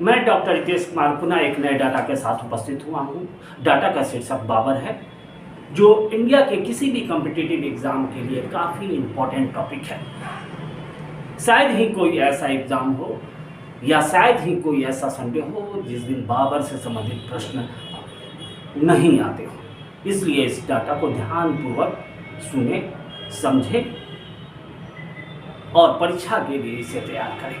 मैं डॉक्टर रितेश कुमार पुनः एक नए डाटा के साथ उपस्थित हुआ हूँ। डाटा का शीर्षक बाबर है, जो इंडिया के किसी भी कॉम्पिटिटिव एग्ज़ाम के लिए काफ़ी इम्पोर्टेंट टॉपिक है। शायद ही कोई ऐसा एग्ज़ाम हो या शायद ही कोई ऐसा संडे हो जिस दिन बाबर से संबंधित प्रश्न नहीं आते हो। इसलिए इस डाटा को ध्यानपूर्वक सुने, समझे और परीक्षा के लिए इसे तैयार करें।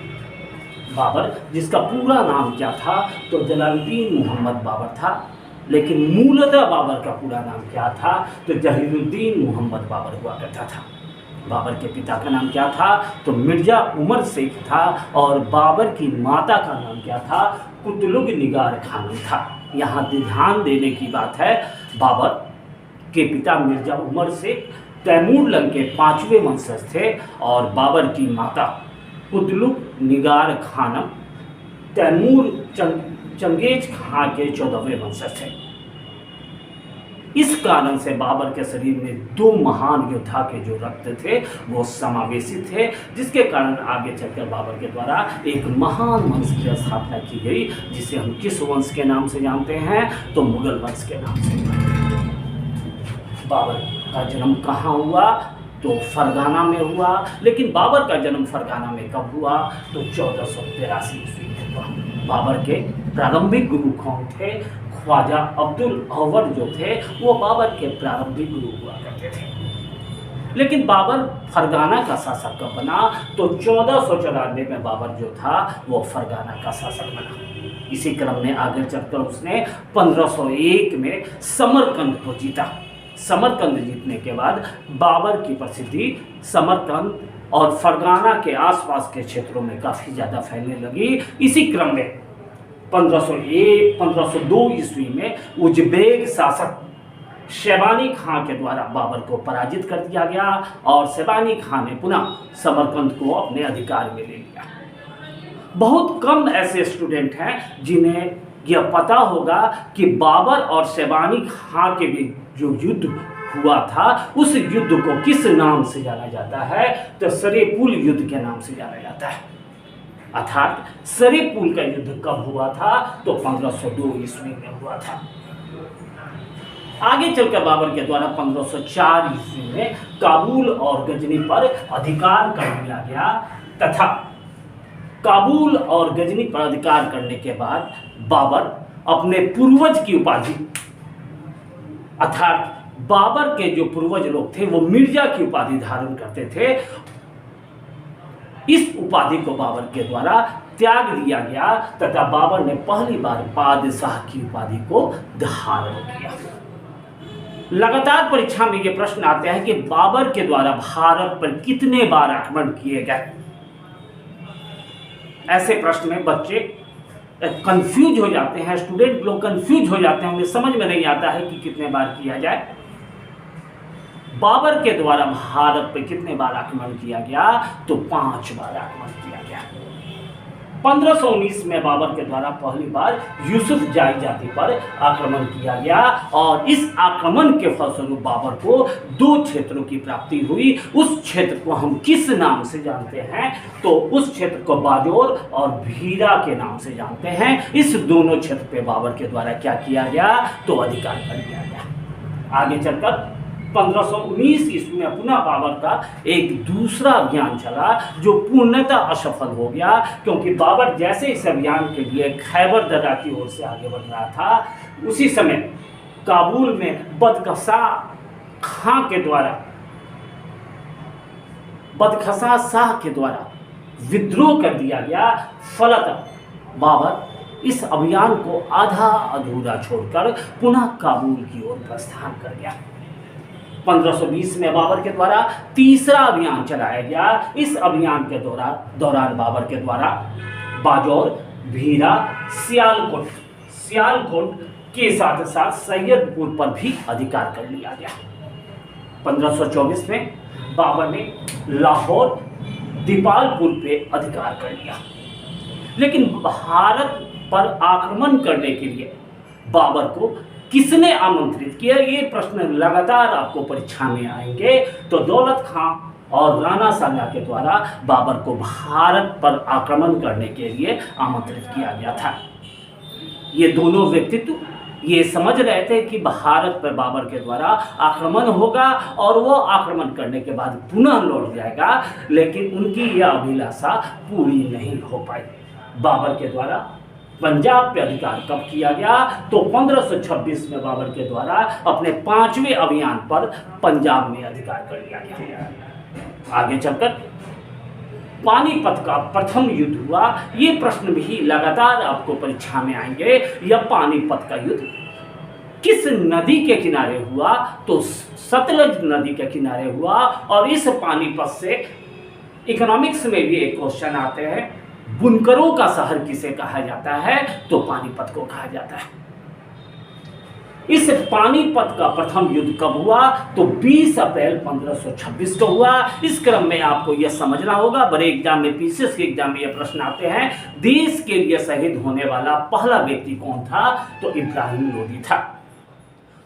बाबर, जिसका पूरा नाम क्या था, तो जलालुद्दीन मोहम्मद बाबर था, लेकिन मूलतः बाबर का पूरा नाम क्या था, तो जहीरुद्दीन मोहम्मद बाबर हुआ करता था। बाबर के पिता का नाम क्या था, तो मिर्जा उमर शेख था, और बाबर की माता का नाम क्या था, कुतलुग निगार खानम था। यहाँ ध्यान देने की बात है, बाबर के पिता मिर्जा उमर शेख तैमूर लंग के 5वें वंशज थे, और बाबर की माता कुतलुग निगार खानम तैमूर चंगेज खां के 14वें वंशज थे। इस कारण से बाबर के शरीर में 2 महान योद्धा के जो रक्त थे वो समावेशी थे, जिसके कारण आगे चलकर बाबर के द्वारा एक महान वंश की स्थापना की गई, जिसे हम किस वंश के नाम से जानते हैं, तो मुगल वंश के नाम से। बाबर का जन्म कहाँ हुआ, तो फरगाना में हुआ। लेकिन बाबर का जन्म फरगाना में कब हुआ, तो 1483 ईस्वी में हुआ। बाबर के प्रारंभिक गुरु कौन थे, ख्वाजा अब्दुल अव्वल जो थे वो बाबर के प्रारंभिक गुरु हुआ करते थे। लेकिन बाबर फरगाना का शासक कब बना, तो 1494 में बाबर जो था वो फरगाना का शासक बना। इसी क्रम में आगे चलकर उसने 1501 में समरकंद को जीता। समरकंद जीतने के बाद बाबर की प्रसिद्धि समरकंद और फरगाना के आसपास के क्षेत्रों में काफ़ी ज़्यादा फैलने लगी। इसी क्रम में 1502 ईस्वी में उज़्बेक शासक शैबानी खां के द्वारा बाबर को पराजित कर दिया गया, और शैबानी खां ने पुनः समरकंद को अपने अधिकार में ले लिया। बहुत कम ऐसे स्टूडेंट हैं जिन्हें यह पता होगा कि बाबर और शैबानी खां के बीच जो युद्ध हुआ था, उस युद्ध को किस नाम से जाना जाता है, तो सरेपुल युद्ध के नाम से जाना जाता है। अर्थात सरेपुल का युद्ध कब हुआ था, तो 1502 ईस्वी में हुआ था। आगे चलकर बाबर के द्वारा 1504 ईस्वी में काबुल और गजनी पर अधिकार कर लिया गया, तथा काबुल और गजनी पर अधिकार करने के बाद बाबर अपने पूर्वज की उपाधि, अर्थात बाबर के जो पूर्वज लोग थे वो मिर्जा की उपाधि धारण करते थे, इस उपाधि को बाबर के द्वारा त्याग दिया गया, तथा बाबर ने पहली बार बादशाह की उपाधि को धारण किया। लगातार परीक्षा में ये प्रश्न आते हैं कि बाबर के द्वारा भारत पर कितने बार आक्रमण किए गए। ऐसे प्रश्न में बच्चे कंफ्यूज हो जाते हैं, स्टूडेंट लोग कंफ्यूज हो जाते हैं, उन्हें समझ में नहीं आता है कि कितने बार किया जाए। बाबर के द्वारा भारत पर कितने बार आक्रमण किया गया, तो 5 बार आक्रमण किया गया। 1519 में बाबर के द्वारा पहली बार यूसुफ जाई जाति पर आक्रमण किया गया, और इस आक्रमण के फलस्वरूप बाबर को 2 क्षेत्रों की प्राप्ति हुई। उस क्षेत्र को हम किस नाम से जानते हैं, तो उस क्षेत्र को बाजोर और भीरा के नाम से जानते हैं। इस दोनों क्षेत्र पे बाबर के द्वारा क्या किया गया, तो अधिकार कर लिया गया। आगे चलकर 1519 ईस्वी में पुनः बाबर का एक दूसरा अभियान चला, जो पूर्णतः असफल हो गया, क्योंकि बाबर जैसे इस अभियान के लिए खैबर दर्रा की ओर से आगे बढ़ रहा था, उसी समय काबुल में बदखसा शाह के द्वारा विद्रोह कर दिया गया। फलतः बाबर इस अभियान को आधा अधूरा छोड़कर पुनः काबुल की ओर प्रस्थान कर गया। 1520 में बाबर के द्वारा तीसरा अभियान चलाया गया। इस अभियान के दौरान बाबर के द्वारा बाजौर, भीरा, सियालकोट के साथ साथ सैयदपुर पर भी अधिकार कर लिया गया। 1524 में बाबर ने लाहौर, दीपालपुर पे अधिकार कर लिया। लेकिन भारत पर आक्रमण करने के लिए बाबर को किसने आमंत्रित किया, ये प्रश्न लगातार आपको परीक्षा में आएंगे। तो दौलत खां और राणा सांगा के द्वारा बाबर को भारत पर आक्रमण करने के लिए आमंत्रित किया गया था। ये दोनों व्यक्तित्व ये समझ रहे थे कि भारत पर बाबर के द्वारा आक्रमण होगा और वो आक्रमण करने के बाद पुनः लौट जाएगा, लेकिन उनकी यह अभिलाषा पूरी नहीं हो पाई। बाबर के द्वारा पंजाब पे अधिकार कब किया गया? तो 1526 में बाबर के द्वारा अपने 5वें अभियान पर पंजाब में अधिकार कर लिया गया। आगे चलकर पानीपत का प्रथम युद्ध हुआ। ये प्रश्न भी लगातार आपको परीक्षा में आएंगे। यह पानीपत का युद्ध किस नदी के किनारे हुआ? तो सतलज नदी के किनारे हुआ। और इस पानीपत से इकोनॉमिक्स में भी एक क्वेश्चन आते हैं, बुनकरों का शहर किसे कहा जाता है? तो पानीपत को कहा जाता है। इस पानीपत का प्रथम युद्ध कब हुआ? तो 20 अप्रैल 1526 को हुआ। इस क्रम में आपको यह समझना होगा, बड़े एग्जाम में, पीसीएस के एग्जाम में यह प्रश्न आते हैं, देश के लिए शहीद होने वाला पहला व्यक्ति कौन था? तो इब्राहिम लोदी था।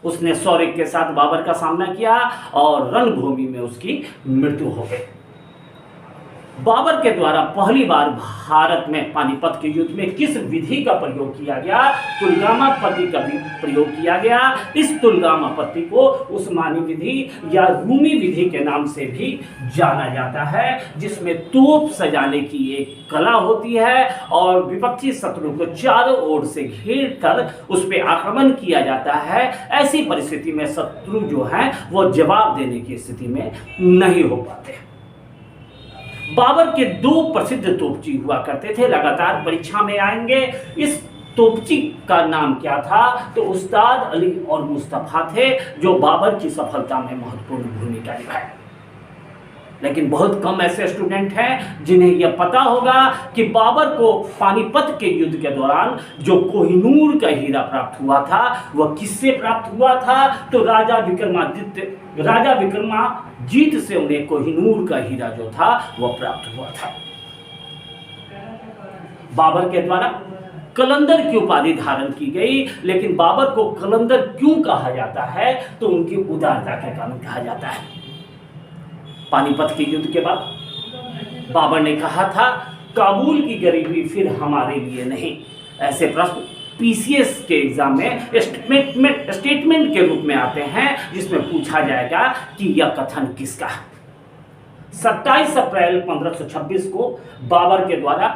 उसने शौर्य के साथ बाबर का सामना किया और रणभूमि में उसकी मृत्यु हो गई। बाबर के द्वारा पहली बार भारत में पानीपत के युद्ध में किस विधि का प्रयोग किया गया? तुलगामा पद्धति का भी प्रयोग किया गया। इस तुलगामा पद्धति को उस्मानी विधि या रूमी विधि के नाम से भी जाना जाता है, जिसमें तोप सजाने की एक कला होती है और विपक्षी शत्रु को चारों ओर से घेर कर उस पर आक्रमण किया जाता है। ऐसी परिस्थिति में शत्रु जो है वो जवाब देने की स्थिति में नहीं हो पाते। बाबर के 2 प्रसिद्ध तोपची हुआ करते थे, लगातार परीक्षा में आएंगे। इस तोपची का नाम क्या था? तो उस्ताद अली और मुस्तफा थे, जो बाबर की सफलता में महत्वपूर्ण भूमिका निभाई। लेकिन बहुत कम ऐसे स्टूडेंट हैं जिन्हें यह पता होगा कि बाबर को पानीपत के युद्ध के दौरान जो कोहिनूर का हीरा प्राप्त हुआ था वह किससे प्राप्त हुआ था? तो राजा विक्रमाजीत से उन्हें कोहिनूर का हीरा जो था वह प्राप्त हुआ था। बाबर के द्वारा कलंदर की उपाधि धारण की गई, लेकिन बाबर को कलंदर क्यों कहा जाता है? तो उनकी उदारता के कारण कहा जाता है। पानीपत के युद्ध के बाद बाबर ने कहा था, काबुल की गरीबी फिर हमारे लिए नहीं। ऐसे प्रश्न पीसीएस के एग्जाम में स्टेटमेंट के रूप में आते हैं, जिसमें पूछा जाएगा कि यह कथन किसका है। 27 अप्रैल 1526 को बाबर के द्वारा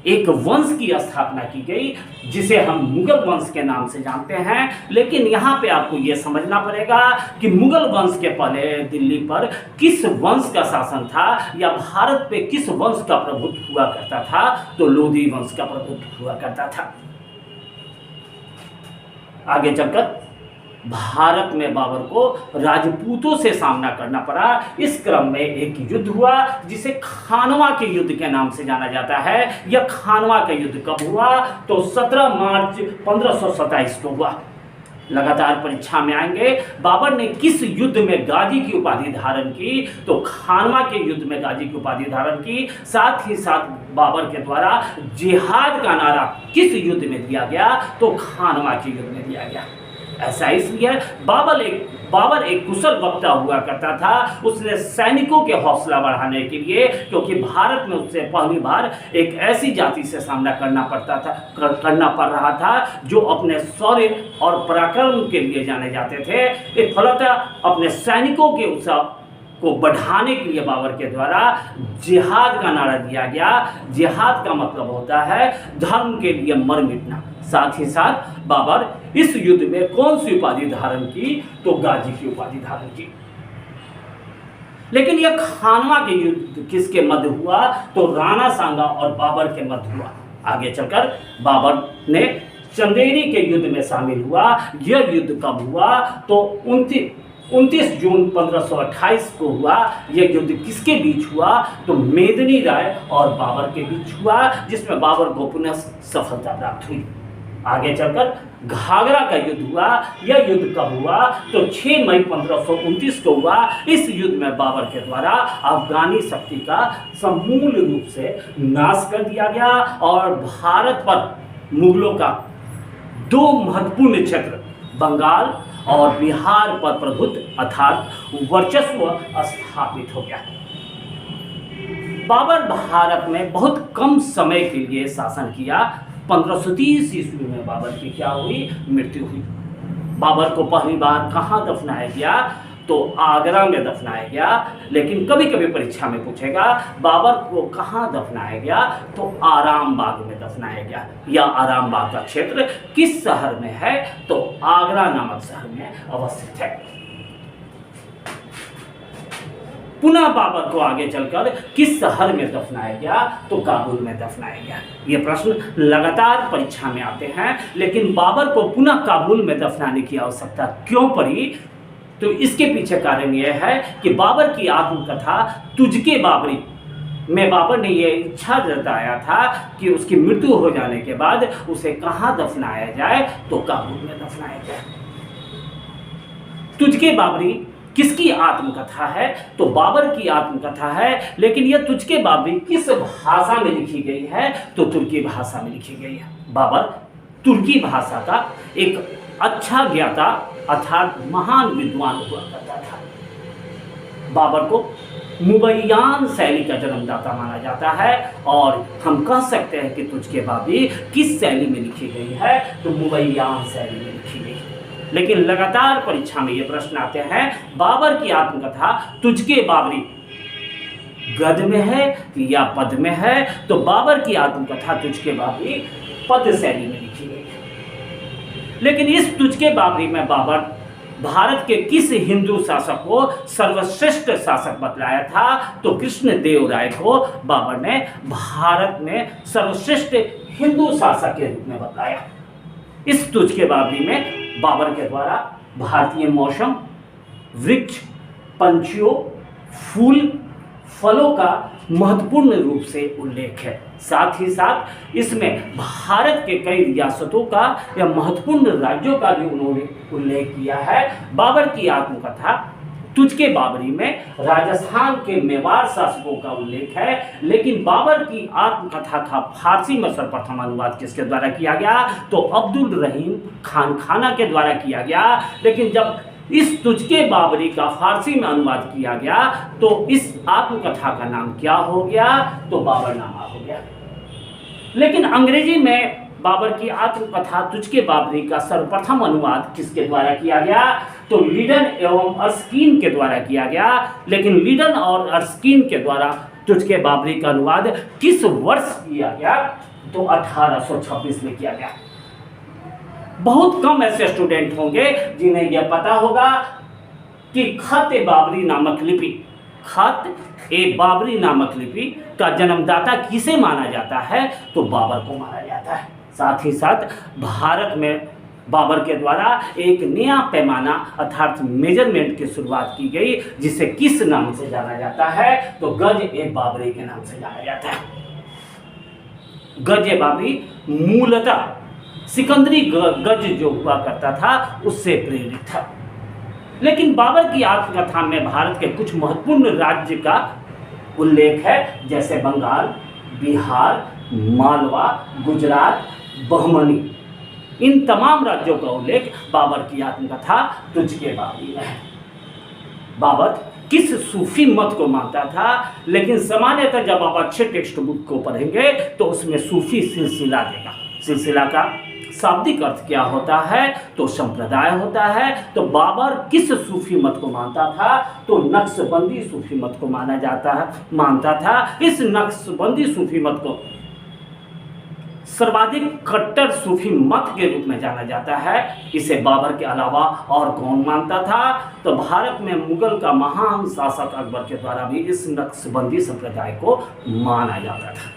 एक वंश की स्थापना की गई, जिसे हम मुगल वंश के नाम से जानते हैं। लेकिन यहाँ पे आपको ये समझना पड़ेगा कि मुगल वंश के पहले दिल्ली पर किस वंश का शासन था या भारत पे किस वंश का प्रभुत्व हुआ करता था? तो लोधी वंश का प्रभुत्व हुआ करता था। आगे चलकर भारत में बाबर को राजपूतों से सामना करना पड़ा। इस क्रम में एक युद्ध हुआ जिसे खानवा के युद्ध के नाम से जाना जाता है। यह खानवा का युद्ध कब हुआ? तो 17 मार्च 1527 को हुआ। लगातार परीक्षा में आएंगे। बाबर ने किस युद्ध में गाजी की उपाधि धारण की? तो खानवा के युद्ध में गाजी की उपाधि धारण की। साथ ही साथ बाबर के द्वारा जिहाद का नारा किस युद्ध में दिया गया? तो खानवा के युद्ध में दिया गया। ऐसा इसलिए बाबर एक कुशल वक्ता हुआ करता था। उसने सैनिकों के हौसला बढ़ाने के लिए, क्योंकि भारत में उससे पहली बार एक ऐसी जाति से सामना करना पड़ रहा था जो अपने शौर्य और पराक्रम के लिए जाने जाते थे। एक फलतः अपने सैनिकों के उत्साह को बढ़ाने के लिए बाबर के द्वारा जिहाद का नारा दिया गया। जिहाद का मतलब होता है धर्म के लिए मर मिटना। साथ ही साथ बाबर इस युद्ध में कौन सी उपाधि धारण की? तो गाजी की उपाधि धारण की। लेकिन यह खानवा के युद्ध किसके मध्य हुआ? तो राणा सांगा और बाबर के मध्य हुआ। आगे चलकर बाबर ने चंदेरी के युद्ध में शामिल हुआ। यह युद्ध कब हुआ? तो 29 जून 1528 को हुआ। यह युद्ध किसके बीच हुआ? तो मेदिनी राय और बाबर के बीच हुआ, जिसमें बाबर को पुनः सफलता प्राप्त हुई। आगे चलकर घाघरा का युद्ध हुआ। यह युद्ध कब हुआ? तो 6 मई 1529 को हुआ। इस युद्ध में बाबर के द्वारा अफगानी शक्ति का समूल रूप से नाश कर दिया गया और भारत पर मुगलों का 2 महत्वपूर्ण क्षेत्र बंगाल और बिहार पर प्रभुत्व अर्थात वर्चस्व स्थापित हो गया। बाबर भारत में बहुत कम समय के लिए शासन किया। 1530 ईस्वी में बाबर की क्या हुई? मृत्यु हुई। बाबर को पहली बार कहाँ दफनाया गया? तो आगरा में दफनाया गया। लेकिन कभी कभी परीक्षा में पूछेगा बाबर को कहाँ दफनाया गया? तो आराम बाग में दफनाया गया। यह आराम बाग का क्षेत्र किस शहर में है? तो आगरा नामक शहर में अवस्थित है। पुनः बाबर को आगे चलकर किस शहर में दफनाया गया? तो काबुल में दफनाया गया। ये प्रश्न लगातार परीक्षा में आते हैं। लेकिन बाबर को पुनः काबुल में दफनाने की आवश्यकता क्यों पड़ी? तो इसके पीछे कारण यह है कि बाबर की आत्मकथा तुझके बाबरी में बाबर ने यह इच्छा जताया था कि उसकी मृत्यु हो जाने के बाद उसे कहाँ दफनाया जाए? तो काबुल में दफनाया जाए। तुझके बाबरी किसकी आत्मकथा है? तो बाबर की आत्मकथा है। लेकिन यह तुझके बाबरी किस भाषा में लिखी गई है? तो तुर्की भाषा में लिखी गई है। बाबर तुर्की भाषा का एक अच्छा ज्ञाता अर्थात महान विद्वान हुआ करता था। बाबर को मुबैयान शैली का जन्मदाता माना जाता है और हम कह सकते हैं कि तुझके बाबरी किस शैली में लिखी गई है? तो मुबैयान शैली में लिखी गई। लेकिन लगातार परीक्षा में ये प्रश्न आते हैं बाबर की आत्मकथा तुझके बाबरी गद में है या पद में है? तो बाबर की आत्मकथा तुझके बाबरी पद शैली में लिखी गई है। लेकिन इस तुझके बाबरी में बाबर भारत के किस हिंदू शासक को सर्वश्रेष्ठ शासक बतलाया था? तो कृष्णदेव राय को बाबर ने भारत में सर्वश्रेष्ठ हिंदू शासक के रूप में बतलाया। इस तुझके बाबरी में बाबर के द्वारा भारतीय मौसम, वृक्ष, पंछियों, फूल, फलों का महत्वपूर्ण रूप से उल्लेख है। साथ ही साथ इसमें भारत के कई रियासतों का या महत्वपूर्ण राज्यों का भी उन्होंने उल्लेख किया है। बाबर की आत्मकथा तुझके बाबरी में राजस्थान के मेवाड़ शासकों का उल्लेख है। लेकिन बाबर की आत्मकथा का फारसी में सर्वप्रथम अनुवाद किसके द्वारा किया गया? तो अब्दुल रहीम खान खाना के द्वारा किया गया। लेकिन जब इस तुझके बाबरी का फारसी में अनुवाद किया गया तो इस आत्मकथा का नाम क्या हो गया? तो बाबरनामा हो गया। लेकिन अंग्रेजी में बाबर की आत्मकथा तुझके बाबरी का सर्वप्रथम अनुवाद किसके द्वारा किया गया? तो लीडन एवं अर्स्कीन के द्वारा किया गया। लेकिन लीडन और अर्स्कीन के द्वारा तुझके बाबरी का अनुवाद किस वर्ष किया गया? तो 1826 में किया गया। बहुत कम ऐसे स्टूडेंट होंगे जिन्हें यह पता होगा कि खत-ए-बाबरी नामक लिपि, खत-ए-बाबरी नामक लिपि का जन्मदाता किसे माना जाता है? तो बाबर को माना जाता है। साथ ही साथ भारत में बाबर के द्वारा एक नया पैमाना अर्थात मेजरमेंट की शुरुआत की गई, जिसे किस नाम से जाना जाता है? तो गज-ए-बाबरी के नाम से जाना जाता है। गज-ए-बाबरी मूलतः सिकंदरी गज जो हुआ करता था उससे प्रेरित था। लेकिन बाबर की आत्मकथा में भारत के कुछ महत्वपूर्ण राज्य का उल्लेख है, जैसे बंगाल, बिहार, मालवा, गुजरात, बहमनी। इन तमाम राज्यों का उल्लेख बाबर की आत्मकथा तुझके बाबरी में है। बाबर किस सूफी मत को मानता था? लेकिन सामान्यतः जब आप अच्छे टेक्स्ट बुक को पढ़ेंगे तो उसमें सूफी सिलसिला देगा। सिलसिला का शाब्दिक अर्थ क्या होता है? तो संप्रदाय होता है। तो बाबर किस सूफी मत को मानता था? तो नक्शबंदी सूफी मत को मानता था। इस नक्शबंदी सूफी मत को सर्वाधिक कट्टर सूफी मत के रूप में जाना जाता है। इसे बाबर के अलावा और कौन मानता था? तो भारत में मुगल का महान शासक अकबर के द्वारा भी इस नक्शबंदी संप्रदाय को माना जाता था।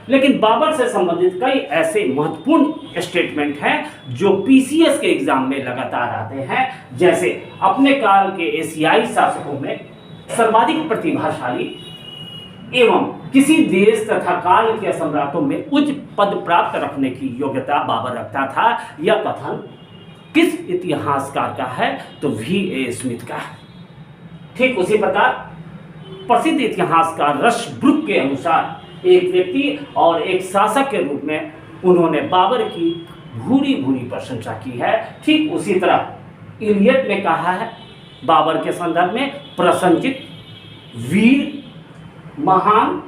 लेकिन बाबर से संबंधित कई ऐसे महत्वपूर्ण स्टेटमेंट हैं जो पीसीएस के एग्जाम में लगातार आते हैं, जैसे अपने काल के एशियाई शासकों में सर्वाधिक प्रतिभाशाली एवं किसी देश तथा काल के सम्राटों में उच्च पद प्राप्त रखने की योग्यता बाबर रखता था। यह कथन किस इतिहासकार का है? तो V.A. स्मिथ का है। ठीक उसी प्रकार प्रसिद्ध इतिहासकार रशब्रुक के अनुसार एक व्यक्ति और एक शासक के रूप में उन्होंने बाबर की भूरी भूरी प्रशंसा की है। ठीक उसी तरह इलियट ने कहा है बाबर के संदर्भ में, प्रसन्नचित, वीर, महान,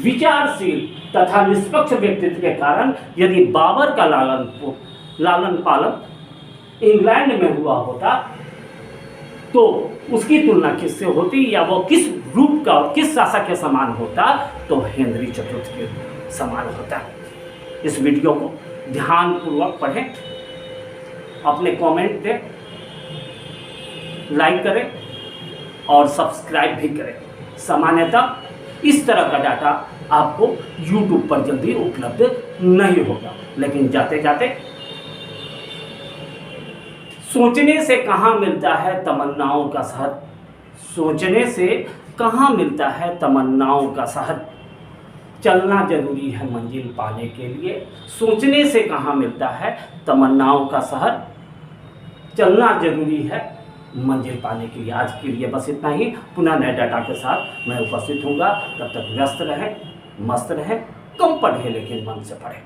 विचारशील तथा निष्पक्ष व्यक्तित्व के कारण यदि बाबर का लालन पालन इंग्लैंड में हुआ होता तो उसकी तुलना किससे होती, या वो किस रूप का, किस शासक के समान होता, तो हेनरी चतुर्थ के समान होता। इस वीडियो को ध्यानपूर्वक पढ़ें, अपने कमेंट दें, लाइक करें और सब्सक्राइब भी करें। सामान्यतः इस तरह का डाटा आपको YouTube पर जल्दी उपलब्ध नहीं होगा, लेकिन जाते जाते सोचने से कहाँ मिलता है तमन्नाओं का शहर, सोचने से कहाँ मिलता है तमन्नाओं का शहर, चलना जरूरी है मंजिल पाने के लिए, सोचने से कहाँ मिलता है तमन्नाओं का शहर, चलना जरूरी है मंजिल पाने के लिए। आज के लिए बस इतना ही। पुनः नए डाटा के साथ मैं उपस्थित हूँगा। तब तक व्यस्त रहें, मस्त रहें, कम पढ़ें लेकिन मन से पढ़ें।